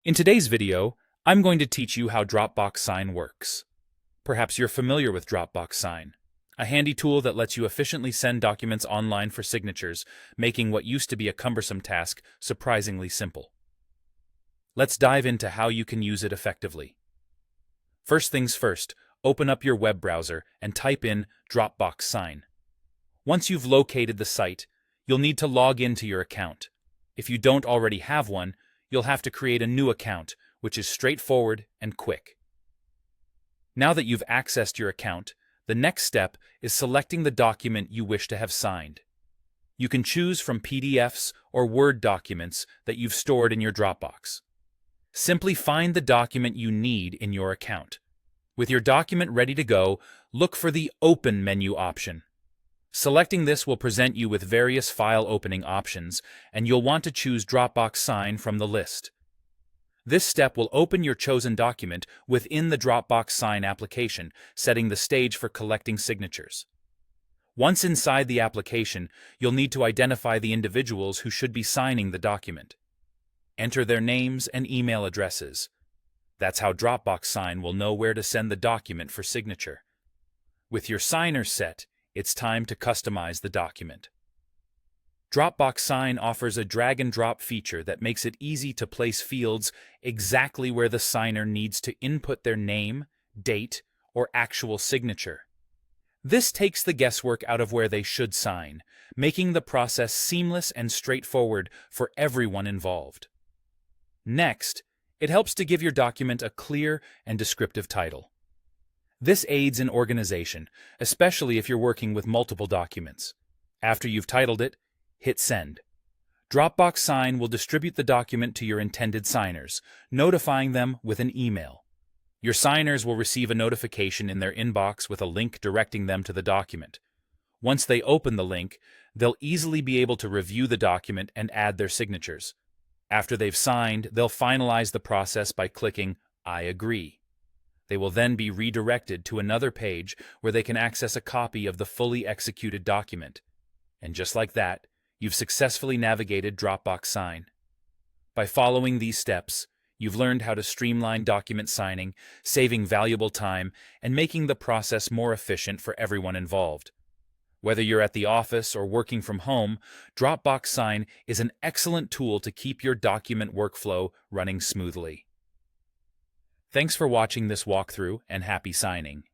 In today's video, I'm going to teach you how Dropbox Sign works. Perhaps you're familiar with Dropbox Sign, a handy tool that lets you efficiently send documents online for signatures, making what used to be a cumbersome task surprisingly simple. Let's dive into how you can use it effectively. First things first, open up your web browser and type in Dropbox Sign. Once you've located the site, you'll need to log into your account. If you don't already have one, you'll have to create a new account, which is straightforward and quick. Now that you've accessed your account, the next step is selecting the document you wish to have signed. You can choose from PDFs or Word documents that you've stored in your Dropbox. Simply find the document you need in your account. With your document ready to go, look for the Open menu option. Selecting this will present you with various file opening options, and you'll want to choose Dropbox Sign from the list. This step will open your chosen document within the Dropbox Sign application, setting the stage for collecting signatures. Once inside the application, you'll need to identify the individuals who should be signing the document. Enter their names and email addresses. That's how Dropbox Sign will know where to send the document for signature. With your signers set, it's time to customize the document. Dropbox Sign offers a drag-and-drop feature that makes it easy to place fields exactly where the signer needs to input their name, date, or actual signature. This takes the guesswork out of where they should sign, making the process seamless and straightforward for everyone involved. Next, it helps to give your document a clear and descriptive title. This aids in organization, especially if you're working with multiple documents. After you've titled it, hit Send. Dropbox Sign will distribute the document to your intended signers, notifying them with an email. Your signers will receive a notification in their inbox with a link directing them to the document. Once they open the link, they'll easily be able to review the document and add their signatures. After they've signed, they'll finalize the process by clicking I agree. They will then be redirected to another page where they can access a copy of the fully executed document. And just like that, you've successfully navigated Dropbox Sign. By following these steps, you've learned how to streamline document signing, saving valuable time, and making the process more efficient for everyone involved. Whether you're at the office or working from home, Dropbox Sign is an excellent tool to keep your document workflow running smoothly. Thanks for watching this walkthrough, and happy signing.